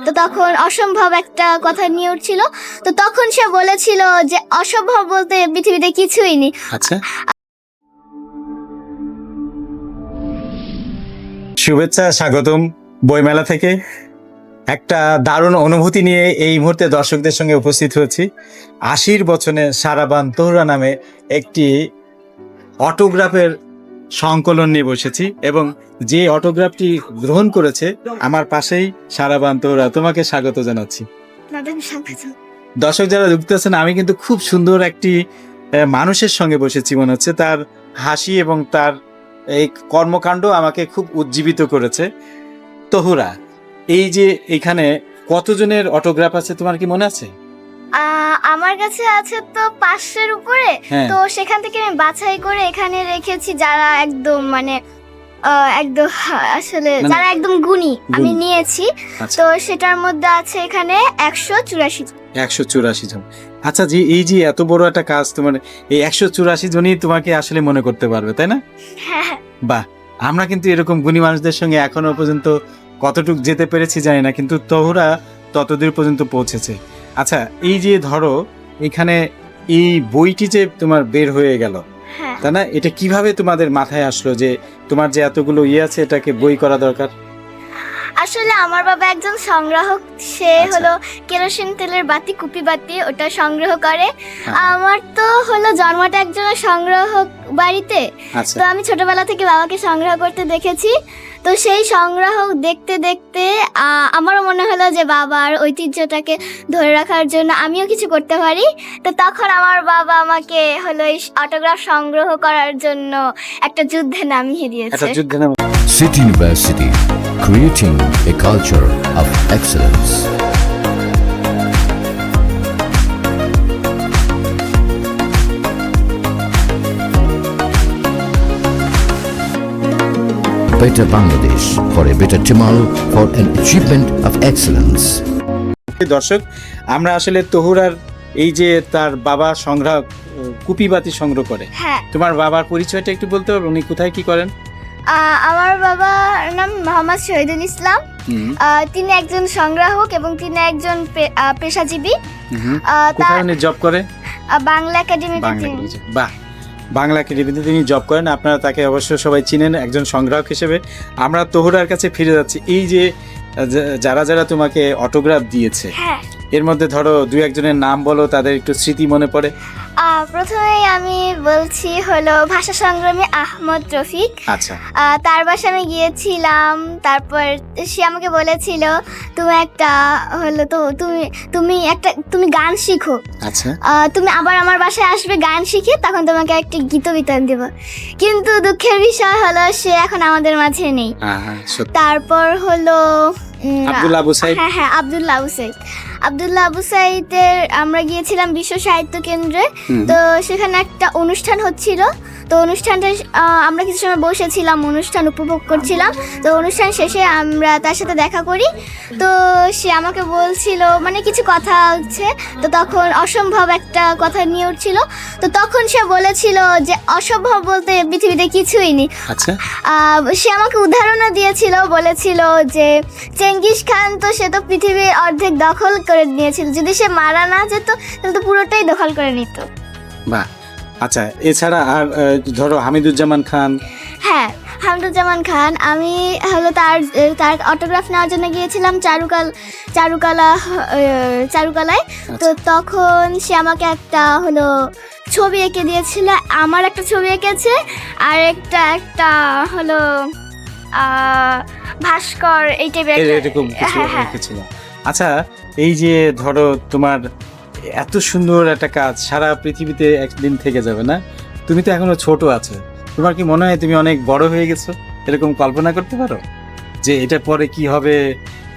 তো তখন অসম্ভব একটা কথা নিয়ে উঠছিল। তো তখন সে বলেছিল যে অসম্ভব বলতে পৃথিবীতে কিছুই নেই। আচ্ছা, শুভেচ্ছা, স্বাগতম বইমেলা থেকে। একটা দারুণ অনুভূতি নিয়ে এই মুহূর্তে দর্শকদের সঙ্গে উপস্থিত হয়েছি। 80 বছরে সারাবান তোহরা নামে একটি অটোগ্রাফের সংকলন নিয়ে বসেছি এবং যে অটোগ্রাফটি গ্রহণ করেছে আমার পাশেই সারাবান তোহরা। তোমাকে স্বাগত জানাচ্ছি। দর্শক যারা যুক্ত আছেন, আমি কিন্তু খুব সুন্দর একটি মানুষের সঙ্গে বসেছি মনে হচ্ছে। তার হাসি এবং তার এই কর্মকাণ্ড আমাকে খুব উজ্জীবিত করেছে। তোহরা, এই যে এখানে কতজনের অটোগ্রাফ আছে তোমার কি মনে আছে? আমার কাছে আছে তো 500-এর উপরে। হ্যাঁ। তো সেখান থেকে আমি বাছাই করে এখানে রেখেছি যারা একদম একদম আসলে যারা একদম গুণী আমি নিয়েছি। আচ্ছা। তো সেটার মধ্যে আছে এখানে 184 জন। 184 জন। আচ্ছা, যে এই যে এত বড় একটা কাজ, তোমার এই 184 জনই তোমাকে আসলে মনে করতে পারবে, তাই না? হ্যাঁ। বাহ, আমরা কিন্তু এরকম গুণী মানুষদের সঙ্গে এখনো পর্যন্ত কতটুকু যেতে পেরেছি জানি না, কিন্তু তোহরা ততদূর পর্যন্ত পৌঁছেছে। আচ্ছা, এই যে ধরো এখানে এই বইটি যে তোমার বের হয়ে গেল, হ্যাঁ। তাই না? এটা কিভাবে তোমাদের মাথায় আসলো যে তোমার যে এতগুলো আছে এটাকে বই করা দরকার? আসলে আমার বাবা একজন সংগ্রাহক। সে আচ্ছা। হলো কেরোসিন তেলের বাতি, কুপি বাতি ওটা সংগ্রহ করে। হ্যাঁ। আমার তো হলো জন্মটা একজনের সংগ্রাহক বাড়িতে। আচ্ছা, তো আমি ছোটবেলা থেকে বাবাকে সংগ্রহ করতে দেখেছি। তো সেই সংগ্রাহক দেখতে দেখতে আমারও মনে হলো যে বাবার ঐতিহ্যটাকে ধরে রাখার জন্য আমিও কিছু করতে পারি। তো তখন আমার বাবা আমাকে হলো এই অটোগ্রাফ সংগ্রহ করার জন্য একটা যুদ্ধে নামিয়ে দিয়েছে। একটা যুদ্ধে নাম। City University, creating a culture of excellence. Better Bangladesh for a better tomorrow, for an achievement of excellence. দর্শক, আমরা আসলে তোহরার এই যে তার বাবা সংগ্রহ কুপিবাতি সংগ্রহ করে, হ্যাঁ। তোমার বাবার পরিচয়টা একটু বলতে পারবে? উনি কোথায় কি করেন? আমার বাবার নাম মোহাম্মদ শহীদুল ইসলাম। তিনি একজন সংগ্রাহক এবং তিনি একজন পেশাজীবী। কোথায় উনি জব করে? বাংলা একাডেমিতে। বাহ, বাংলা একাডেমিতে তিনি জব করেন। আপনারা তাকে অবশ্য সবাই চিনেন একজন সংগ্রাহক হিসেবে। আমরা তোহরার কাছে ফিরে যাচ্ছি। এই যে যারা যারা তোমাকে অটোগ্রাফ দিয়েছে, হ্যাঁ। এর মধ্যে ধরো দুই একজনের নাম বলো, তাদের একটু স্মৃতি মনে পড়ে। প্রথমেই আমি বলছি হলো ভাষা সংগ্রামী আহমদ রফিক। আচ্ছা। তার বাসায় আমি গিয়েছিলাম। তারপর সে আমাকে বলেছিল তুমি একটা হলো তো তুমি গান শিখো। আচ্ছা। তুমি আবার আমার বাসায় আসবে গান শিখে, তখন তোমাকে একটা গীতবিতান দেব। কিন্তু দুঃখের বিষয় হলো সে এখন আমাদের মাঝে নেই। তারপর হলো আব্দুল্লাহ আবু সাইদ। হ্যাঁ, আব্দুল্লাহ আবু সাইদের আমরা গিয়েছিলাম বিশ্ব সাহিত্য কেন্দ্রে। তো সেখানে একটা অনুষ্ঠান হচ্ছিল। তো অনুষ্ঠানটা আমরা কিছু সময় বসেছিলাম, অনুষ্ঠান উপভোগ করছিলাম। তো অনুষ্ঠান শেষে আমরা তার সাথে দেখা করি। তো সে আমাকে বলছিল কিছু কথা হচ্ছে। তো তখন অসম্ভব একটা কথা নিয়ে উঠছিল। তো তখন সে বলেছিল যে অসম্ভব বলতে পৃথিবীতে কিছুই নেই। আচ্ছা। সে আমাকে উদাহরণও দিয়েছিল, বলেছিল যে চেঙ্গিস খান তো সে তো পৃথিবীর অর্ধেক দখল করে নিয়েছিল, যদি সে মারা না যেত তাহলে তো পুরোটাই দখল করে নিত। বাহ। আচ্ছা, এছাড়া আর ধরো হামিদুজ্জামান খান। হ্যাঁ, হামিদুজ্জামান খান। আমি হলো তার অটোগ্রাফ নেওয়ার জন্য গিয়েছিলাম চারুকলায়। তো তখন সে আমাকে একটা হলো ছবি এঁকে দিয়েছিল। আমার একটা ছবি এঁকেছে, আর একটা হলো ভাস্কর এই টাইপের এরকম কিছু রেখেছিল। আচ্ছা, এই যে ধরো তোমার এত সুন্দর একটা কাজ সারা পৃথিবীতে একদিন থেকে যাবে না? তুমি তো এখনো ছোট আছো, তোমার কি মনে হয় তুমি অনেক বড় হয়ে গেছো? এরকম কল্পনা করতে পারো যে এটা পরে কি হবে?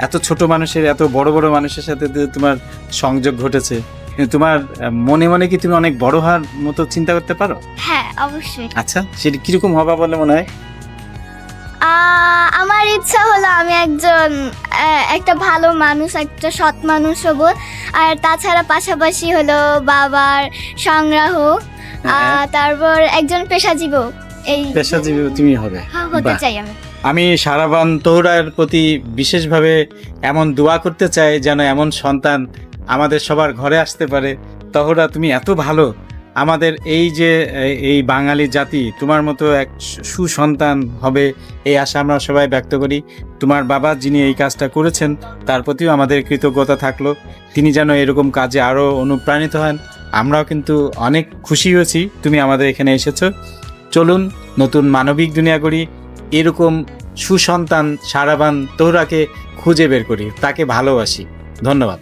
এত ছোট মানুষের এত বড় বড় মানুষের সাথে তোমার সংযোগ ঘটেছে, তোমার মনে মনে কি তুমি অনেক বড় হওয়ার মতো চিন্তা করতে পারো? হ্যাঁ, অবশ্যই। আচ্ছা, সেটা কিরকম হবা বলে মনে হয়? আমার ইচ্ছা হলো আমি একটা ভালো মানুষ, একটা সৎ মানুষ হব। আর তাছাড়া পাশাপাশি হলো বাবার সংগ্রাহক, তারপর একজন পেশাজীবী। এই পেশাজীবী তুমি হবে? হতে চাই আমি। আমি সারাবান তোহরার প্রতি বিশেষভাবে এমন দোয়া করতে চাই যেন এমন সন্তান আমাদের সবার ঘরে আসতে পারে। তোহরা, তুমি এত ভালো, আমাদের এই যে এই বাঙালি জাতি তোমার মতো এক সুসন্তান হবে এই আশা আমরা সবাই ব্যক্ত করি। তোমার বাবা যিনি এই কাজটা করেছেন তার প্রতিও আমাদের কৃতজ্ঞতা থাকলো। তিনি যেন এরকম কাজে আরও অনুপ্রাণিত হন। আমরাও কিন্তু অনেক খুশি হয়েছি তুমি আমাদের এখানে এসেছো। চলুন নতুন মানবিক দুনিয়া করি, এরকম সুসন্তান সারাবান তোহরাকে খুঁজে বের করি, তাকে ভালোবাসি। ধন্যবাদ।